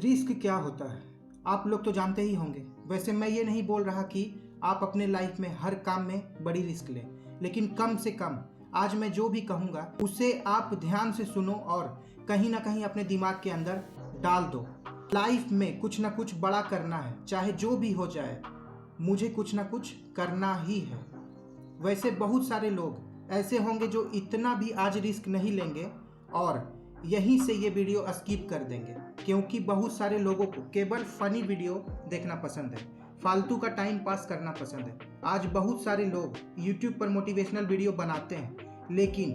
Risk क्या होता है आप लोग तो जानते ही होंगे। वैसे मैं ये नहीं बोल रहा कि आप अपने लाइफ में हर काम में बड़ी रिस्क लें, लेकिन कम से कम आज मैं जो भी कहूँगा उसे आप ध्यान से सुनो और कहीं ना कहीं अपने दिमाग के अंदर डाल दो। लाइफ में कुछ ना कुछ बड़ा करना है, चाहे जो भी हो जाए मुझे कुछ ना कुछ करना ही है। वैसे बहुत सारे लोग ऐसे होंगे जो इतना भी आज रिस्क नहीं लेंगे और यहीं से ये वीडियो स्किप कर देंगे, क्योंकि बहुत सारे लोगों को केवल फनी वीडियो देखना पसंद है, फालतू का टाइम पास करना पसंद है। आज बहुत सारे लोग YouTube पर मोटिवेशनल वीडियो बनाते हैं, लेकिन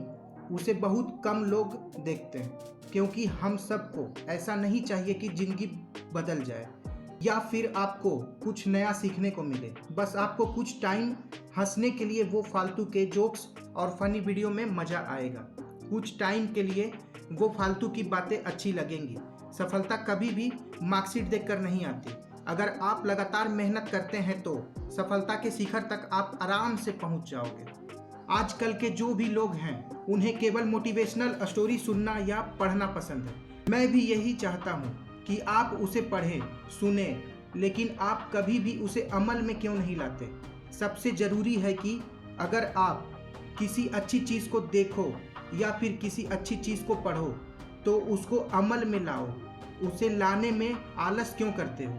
उसे बहुत कम लोग देखते हैं, क्योंकि हम सबको ऐसा नहीं चाहिए कि ज़िंदगी बदल जाए या फिर आपको कुछ नया सीखने को मिले। बस आपको कुछ टाइम हंसने के लिए वो फालतू के जोक्स और फनी वीडियो में मज़ा आएगा। कुछ टाइम के लिए वो फालतू की बातें अच्छी लगेंगी। सफलता कभी भी मार्कशीट देखकर नहीं आती। अगर आप लगातार मेहनत करते हैं तो सफलता के शिखर तक आप आराम से पहुंच जाओगे। आजकल के जो भी लोग हैं उन्हें केवल मोटिवेशनल स्टोरी सुनना या पढ़ना पसंद है। मैं भी यही चाहता हूं कि आप उसे पढ़ें, सुने, लेकिन आप कभी भी उसे अमल में क्यों नहीं लाते। सबसे ज़रूरी है कि अगर आप किसी अच्छी चीज़ को देखो या फिर किसी अच्छी चीज़ को पढ़ो तो उसको अमल में लाओ। उसे लाने में आलस क्यों करते हो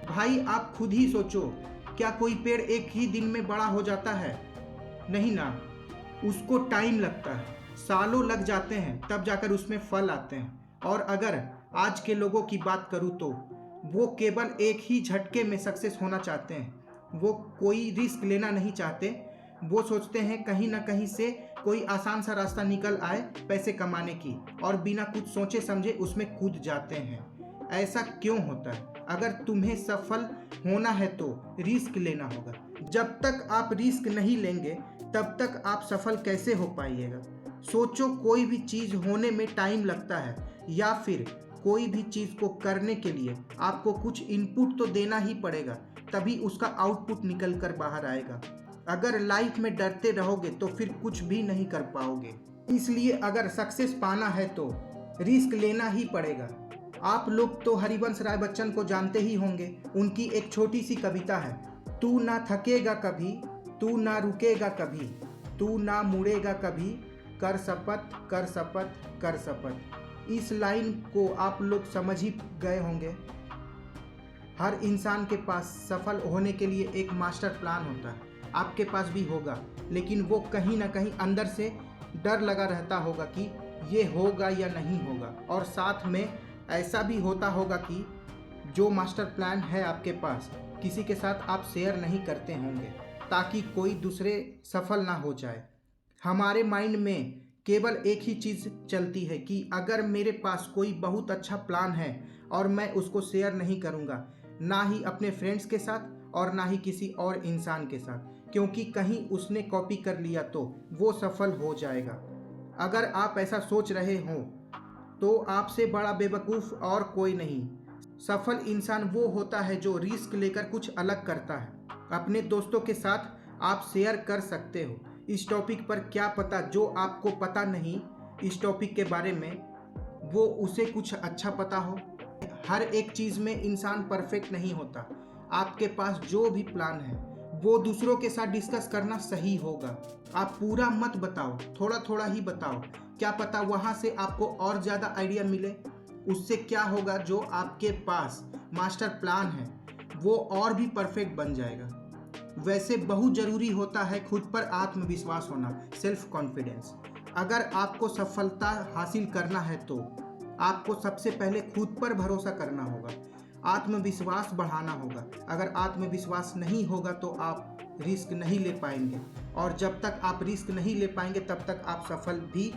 भाई? आप खुद ही सोचो, क्या कोई पेड़ एक ही दिन में बड़ा हो जाता है? नहीं ना, उसको टाइम लगता है, सालों लग जाते हैं, तब जाकर उसमें फल आते हैं। और अगर आज के लोगों की बात करूँ तो वो केवल एक ही झटके में सक्सेस होना चाहते हैं। वो कोई रिस्क लेना नहीं चाहते। वो सोचते हैं कहीं ना कहीं से कोई आसान सा रास्ता निकल आए पैसे कमाने की, और बिना कुछ सोचे समझे उसमें कूद जाते हैं। ऐसा क्यों होता है? अगर तुम्हें सफल होना है तो रिस्क लेना होगा। जब तक आप रिस्क नहीं लेंगे तब तक आप सफल कैसे हो पाइएगा? सोचो, कोई भी चीज़ होने में टाइम लगता है, या फिर कोई भी चीज़ को करने के लिए आपको कुछ इनपुट तो देना ही पड़ेगा, तभी उसका आउटपुट निकल कर बाहर आएगा। अगर लाइफ में डरते रहोगे तो फिर कुछ भी नहीं कर पाओगे। इसलिए अगर सक्सेस पाना है तो रिस्क लेना ही पड़ेगा। आप लोग तो हरिवंश राय बच्चन को जानते ही होंगे। उनकी एक छोटी सी कविता है, तू ना थकेगा कभी, तू ना रुकेगा कभी, तू ना मुड़ेगा कभी, कर शपथ कर शपथ कर शपथ। इस लाइन को आप लोग समझ ही गए होंगे। हर इंसान के पास सफल होने के लिए एक मास्टर प्लान होता है। आपके पास भी होगा, लेकिन वो कहीं ना कहीं अंदर से डर लगा रहता होगा कि ये होगा या नहीं होगा। और साथ में ऐसा भी होता होगा कि जो मास्टर प्लान है आपके पास किसी के साथ आप शेयर नहीं करते होंगे, ताकि कोई दूसरे सफल ना हो जाए। हमारे माइंड में केवल एक ही चीज़ चलती है कि अगर मेरे पास कोई बहुत अच्छा प्लान है और मैं उसको शेयर नहीं करूँगा, ना ही अपने फ्रेंड्स के साथ और ना ही किसी और इंसान के साथ, क्योंकि कहीं उसने कॉपी कर लिया तो वो सफल हो जाएगा। अगर आप ऐसा सोच रहे हो तो आपसे बड़ा बेवकूफ़ और कोई नहीं। सफल इंसान वो होता है जो रिस्क लेकर कुछ अलग करता है। अपने दोस्तों के साथ आप शेयर कर सकते हो इस टॉपिक पर। क्या पता जो आपको पता नहीं इस टॉपिक के बारे में, वो उसे कुछ अच्छा पता हो। हर एक चीज़ में इंसान परफेक्ट नहीं होता। आपके पास जो भी प्लान है वो दूसरों के साथ डिस्कस करना सही होगा। आप पूरा मत बताओ, थोड़ा थोड़ा ही बताओ। क्या पता वहाँ से आपको और ज़्यादा आइडिया मिले। उससे क्या होगा, जो आपके पास मास्टर प्लान है वो और भी परफेक्ट बन जाएगा। वैसे बहुत ज़रूरी होता है खुद पर आत्मविश्वास होना, सेल्फ कॉन्फिडेंस। अगर आपको सफलता हासिल करना है तो आपको सबसे पहले खुद पर भरोसा करना होगा, आत्मविश्वास बढ़ाना होगा। अगर आत्मविश्वास नहीं होगा तो आप रिस्क नहीं ले पाएंगे, और जब तक आप रिस्क नहीं ले पाएंगे तब तक आप सफल भी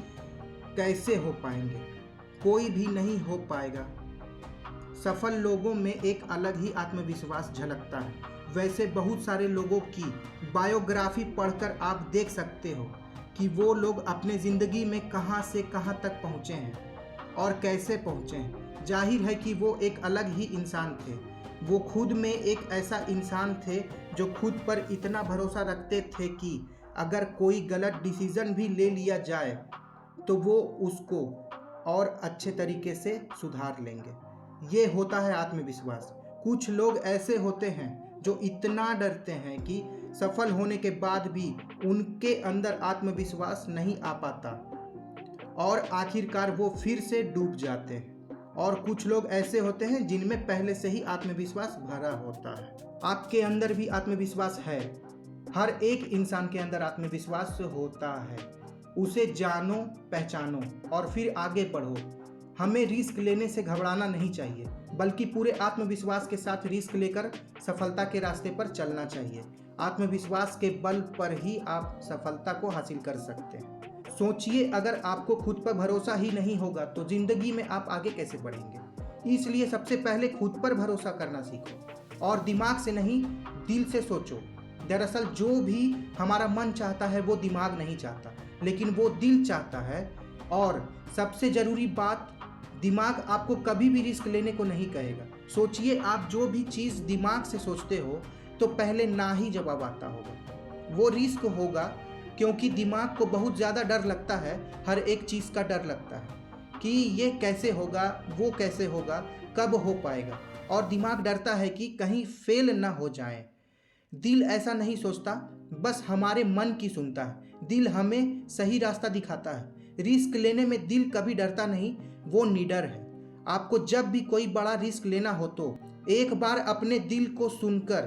कैसे हो पाएंगे? कोई भी नहीं हो पाएगा। सफल लोगों में एक अलग ही आत्मविश्वास झलकता है। वैसे बहुत सारे लोगों की बायोग्राफी पढ़कर आप देख सकते हो कि वो लोग अपने ज़िंदगी में कहां से कहां तक पहुंचे हैं और कैसे पहुंचे हैं। जाहिर है कि वो एक अलग ही इंसान थे। वो खुद में एक ऐसा इंसान थे जो खुद पर इतना भरोसा रखते थे कि अगर कोई गलत डिसीज़न भी ले लिया जाए तो वो उसको और अच्छे तरीके से सुधार लेंगे। ये होता है आत्मविश्वास। कुछ लोग ऐसे होते हैं जो इतना डरते हैं कि सफल होने के बाद भी उनके अंदर आत्मविश्वास नहीं आ पाता और आखिरकार वो फिर से डूब जाते हैं। और कुछ लोग ऐसे होते हैं जिनमें पहले से ही आत्मविश्वास भरा होता है। आपके अंदर भी आत्मविश्वास है। हर एक इंसान के अंदर आत्मविश्वास होता है। उसे जानो, पहचानो और फिर आगे बढ़ो। हमें रिस्क लेने से घबराना नहीं चाहिए, बल्कि पूरे आत्मविश्वास के साथ रिस्क लेकर सफलता के रास्ते पर चलना चाहिए। आत्मविश्वास के बल पर ही आप सफलता को हासिल कर सकते हैं। सोचिए, अगर आपको खुद पर भरोसा ही नहीं होगा तो जिंदगी में आप आगे कैसे बढ़ेंगे। इसलिए सबसे पहले खुद पर भरोसा करना सीखो और दिमाग से नहीं, दिल से सोचो। दरअसल जो भी हमारा मन चाहता है वो दिमाग नहीं चाहता, लेकिन वो दिल चाहता है। और सबसे ज़रूरी बात, दिमाग आपको कभी भी रिस्क लेने को नहीं कहेगा। सोचिए, आप जो भी चीज़ दिमाग से सोचते हो तो पहले ना ही जवाब आता होगा। वो रिस्क होगा, क्योंकि दिमाग को बहुत ज़्यादा डर लगता है। हर एक चीज़ का डर लगता है कि ये कैसे होगा, वो कैसे होगा, कब हो पाएगा। और दिमाग डरता है कि कहीं फेल ना हो जाए। दिल ऐसा नहीं सोचता, बस हमारे मन की सुनता है। दिल हमें सही रास्ता दिखाता है। रिस्क लेने में दिल कभी डरता नहीं, वो निडर है। आपको जब भी कोई बड़ा रिस्क लेना हो तो एक बार अपने दिल को सुनकर,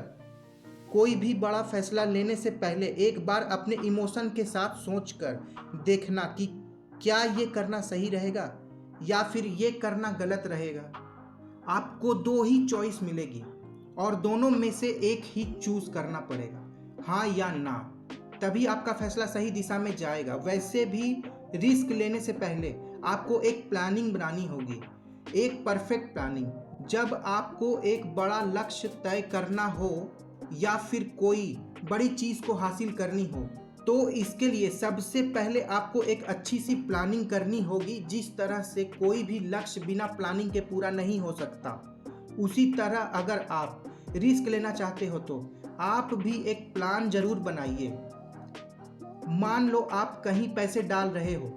कोई भी बड़ा फैसला लेने से पहले एक बार अपने इमोशन के साथ सोचकर देखना कि क्या ये करना सही रहेगा या फिर ये करना गलत रहेगा। आपको दो ही चॉइस मिलेगी और दोनों में से एक ही चूज करना पड़ेगा, हाँ या ना। तभी आपका फैसला सही दिशा में जाएगा। वैसे भी रिस्क लेने से पहले आपको एक प्लानिंग बनानी होगी, एक परफेक्ट प्लानिंग। जब आपको एक बड़ा लक्ष्य तय करना हो या फिर कोई बड़ी चीज़ को हासिल करनी हो, तो इसके लिए सबसे पहले आपको एक अच्छी सी प्लानिंग करनी होगी। जिस तरह से कोई भी लक्ष्य बिना प्लानिंग के पूरा नहीं हो सकता, उसी तरह अगर आप रिस्क लेना चाहते हो तो आप भी एक प्लान जरूर बनाइए। मान लो आप कहीं पैसे डाल रहे हो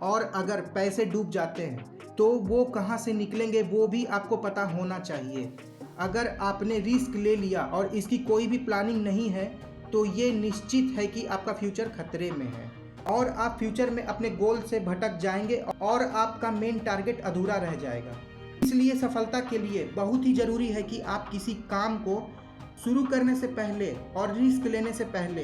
और अगर पैसे डूब जाते हैं तो वो कहाँ से निकलेंगे वो भी आपको पता होना चाहिए। अगर आपने रिस्क ले लिया और इसकी कोई भी प्लानिंग नहीं है तो ये निश्चित है कि आपका फ्यूचर खतरे में है और आप फ्यूचर में अपने गोल से भटक जाएंगे और आपका मेन टारगेट अधूरा रह जाएगा। इसलिए सफलता के लिए बहुत ही ज़रूरी है कि आप किसी काम को शुरू करने से पहले और रिस्क लेने से पहले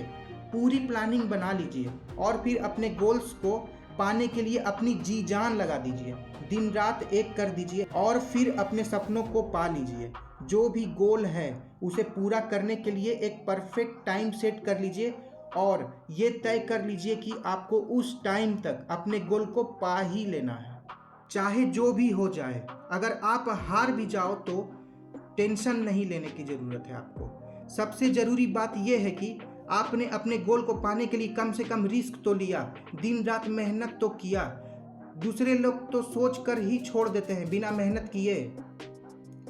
पूरी प्लानिंग बना लीजिए और फिर अपने गोल्स को पाने के लिए अपनी जी जान लगा दीजिए। दिन रात एक कर दीजिए और फिर अपने सपनों को पा लीजिए। जो भी गोल है उसे पूरा करने के लिए एक परफेक्ट टाइम सेट कर लीजिए और ये तय कर लीजिए कि आपको उस टाइम तक अपने गोल को पा ही लेना है, चाहे जो भी हो जाए। अगर आप हार भी जाओ तो टेंशन नहीं लेने की ज़रूरत है आपको। सबसे ज़रूरी बात यह है कि आपने अपने गोल को पाने के लिए कम से कम रिस्क तो लिया, दिन रात मेहनत तो किया। दूसरे लोग तो सोच कर ही छोड़ देते हैं बिना मेहनत किए।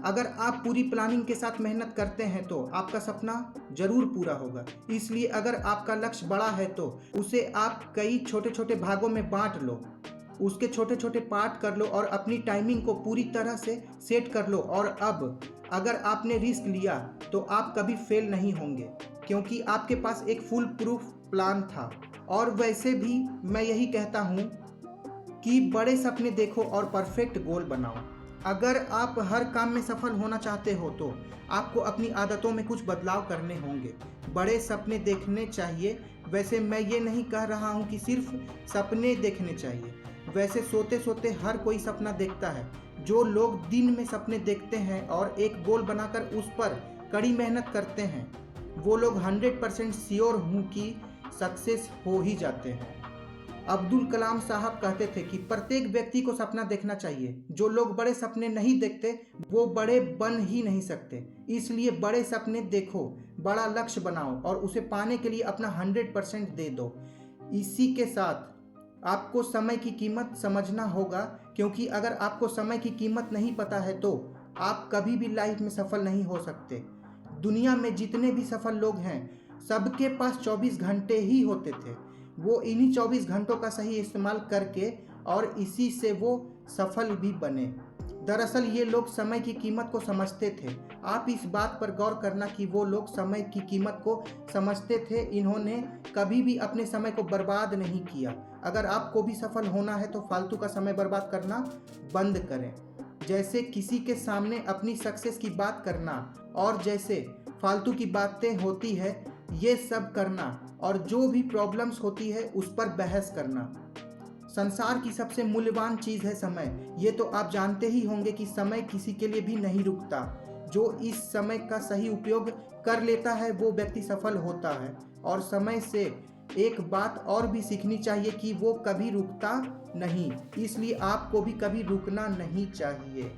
अगर आप पूरी प्लानिंग के साथ मेहनत करते हैं तो आपका सपना जरूर पूरा होगा। इसलिए अगर आपका लक्ष्य बड़ा है तो उसे आप कई छोटे छोटे भागों में बांट लो, उसके छोटे छोटे पार्ट कर लो और अपनी टाइमिंग को पूरी तरह से सेट कर लो। और अब अगर आपने रिस्क लिया तो आप कभी फेल नहीं होंगे, क्योंकि आपके पास एक फुल प्रूफ प्लान था। और वैसे भी मैं यही कहता हूँ कि बड़े सपने देखो और परफेक्ट गोल बनाओ। अगर आप हर काम में सफल होना चाहते हो तो आपको अपनी आदतों में कुछ बदलाव करने होंगे। बड़े सपने देखने चाहिए। वैसे मैं ये नहीं कह रहा हूँ कि सिर्फ सपने देखने चाहिए, वैसे सोते सोते हर कोई सपना देखता है। जो लोग दिन में सपने देखते हैं और एक गोल बनाकर उस पर कड़ी मेहनत करते हैं, वो लोग 100% श्योर हूँ कि सक्सेस हो ही जाते हैं। अब्दुल कलाम साहब कहते थे कि प्रत्येक व्यक्ति को सपना देखना चाहिए। जो लोग बड़े सपने नहीं देखते वो बड़े बन ही नहीं सकते। इसलिए बड़े सपने देखो, बड़ा लक्ष्य बनाओ और उसे पाने के लिए अपना 100% दे दो। इसी के साथ आपको समय की कीमत समझना होगा, क्योंकि अगर आपको समय की कीमत नहीं पता है तो आप कभी भी लाइफ में सफल नहीं हो सकते। दुनिया में जितने भी सफल लोग हैं सबके पास 24 घंटे ही होते थे। वो इन्हीं 24 घंटों का सही इस्तेमाल करके और इसी से वो सफल भी बने। दरअसल ये लोग समय की कीमत को समझते थे। आप इस बात पर गौर करना कि वो लोग समय की कीमत को समझते थे। इन्होंने कभी भी अपने समय को बर्बाद नहीं किया। अगर आपको भी सफल होना है तो फालतू का समय बर्बाद करना बंद करें। जैसे किसी के सामने अपनी सक्सेस की बात करना और जैसे फालतू की बातें होती है ये सब करना, और जो भी प्रॉब्लम्स होती है उस पर बहस करना। संसार की सबसे मूल्यवान चीज़ है समय। ये तो आप जानते ही होंगे कि समय किसी के लिए भी नहीं रुकता। जो इस समय का सही उपयोग कर लेता है वो व्यक्ति सफल होता है। और समय से एक बात और भी सीखनी चाहिए कि वो कभी रुकता नहीं, इसलिए आपको भी कभी रुकना नहीं चाहिए।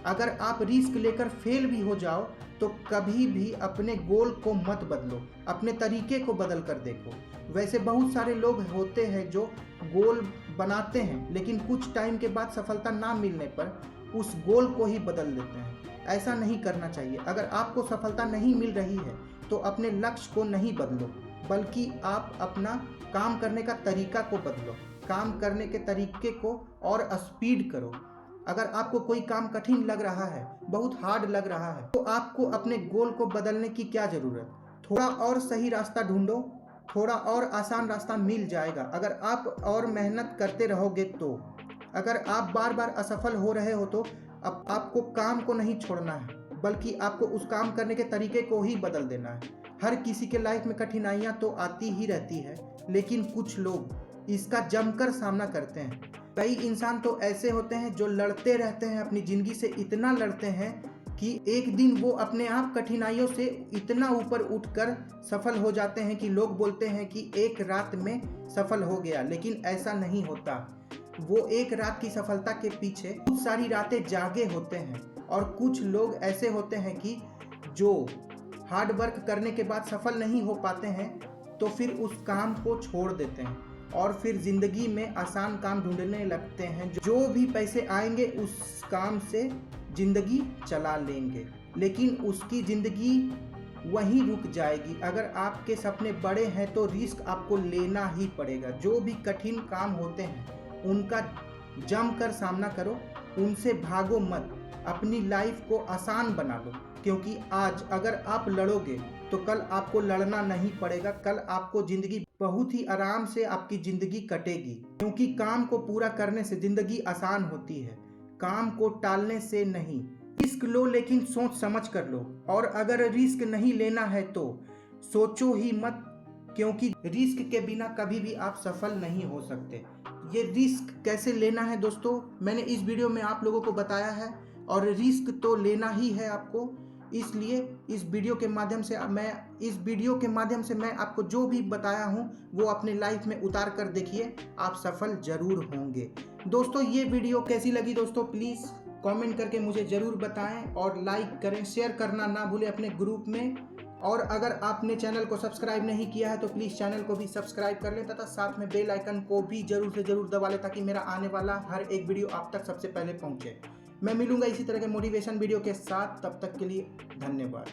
अगर आप रिस्क लेकर फेल भी हो जाओ तो कभी भी अपने गोल को मत बदलो, अपने तरीके को बदल कर देखो। वैसे बहुत सारे लोग होते हैं जो गोल बनाते हैं लेकिन कुछ टाइम के बाद सफलता ना मिलने पर उस गोल को ही बदल देते हैं। ऐसा नहीं करना चाहिए। अगर आपको सफलता नहीं मिल रही है तो अपने लक्ष्य को नहीं बदलो, बल्कि आप अपना काम करने का तरीका को बदलो। काम करने के तरीके को और स्पीड करो। अगर आपको कोई काम कठिन लग रहा है, बहुत हार्ड लग रहा है, तो आपको अपने गोल को बदलने की क्या ज़रूरत। थोड़ा और सही रास्ता ढूंढो, थोड़ा और आसान रास्ता मिल जाएगा अगर आप और मेहनत करते रहोगे तो। अगर आप बार बार असफल हो रहे हो तो अब आपको काम को नहीं छोड़ना है, बल्कि आपको उस काम करने के तरीके को ही बदल देना है। हर किसी के लाइफ में कठिनाइयाँ तो आती ही रहती है, लेकिन कुछ लोग इसका जमकर सामना करते हैं। कई इंसान तो ऐसे होते हैं जो लड़ते रहते हैं, अपनी ज़िंदगी से इतना लड़ते हैं कि एक दिन वो अपने आप कठिनाइयों से इतना ऊपर उठकर सफल हो जाते हैं कि लोग बोलते हैं कि एक रात में सफल हो गया, लेकिन ऐसा नहीं होता। वो एक रात की सफलता के पीछे बहुत सारी रातें जागे होते हैं। और कुछ लोग ऐसे होते हैं कि जो हार्ड वर्क करने के बाद सफल नहीं हो पाते हैं तो फिर उस काम को छोड़ देते हैं और फिर ज़िंदगी में आसान काम ढूंढने लगते हैं। जो भी पैसे आएंगे उस काम से ज़िंदगी चला लेंगे, लेकिन उसकी ज़िंदगी वहीं रुक जाएगी। अगर आपके सपने बड़े हैं तो रिस्क आपको लेना ही पड़ेगा। जो भी कठिन काम होते हैं उनका जमकर सामना करो, उनसे भागो मत। अपनी लाइफ को आसान बना लो, क्योंकि आज अगर आप लड़ोगे तो कल आपको लड़ना नहीं पड़ेगा। कल आपको ज़िंदगी बहुत ही आराम से आपकी ज़िंदगी कटेगी, क्योंकि काम को पूरा करने से ज़िंदगी आसान होती है, काम को टालने से नहीं। रिस्क लो लेकिन सोच समझ कर लो, और अगर रिस्क नहीं लेना है तो सोचो ही मत, क्योंकि रिस्क के बिना कभी भी आप सफल नहीं हो सकते। ये रिस्क कैसे लेना है दोस्तों, मैंने इस वीडियो में आप लोगों को बताया है, और रिस्क तो लेना ही है आपको। इसलिए इस वीडियो के माध्यम से मैं आपको जो भी बताया हूँ वो अपने लाइफ में उतार कर देखिए, आप सफल जरूर होंगे। दोस्तों ये वीडियो कैसी लगी दोस्तों, प्लीज़ कमेंट करके मुझे ज़रूर बताएं, और लाइक करें, शेयर करना ना भूलें अपने ग्रुप में। और अगर आपने चैनल को सब्सक्राइब नहीं किया है तो प्लीज़ चैनल को भी सब्सक्राइब कर लें, तथा साथ में बेल आइकन को भी ज़रूर से ज़रूर दबा लें, ताकि मेरा आने वाला हर एक वीडियो आप तक सबसे पहले पहुँचे। मैं मिलूंगा इसी तरह के मोटिवेशन वीडियो के साथ, तब तक के लिए धन्यवाद।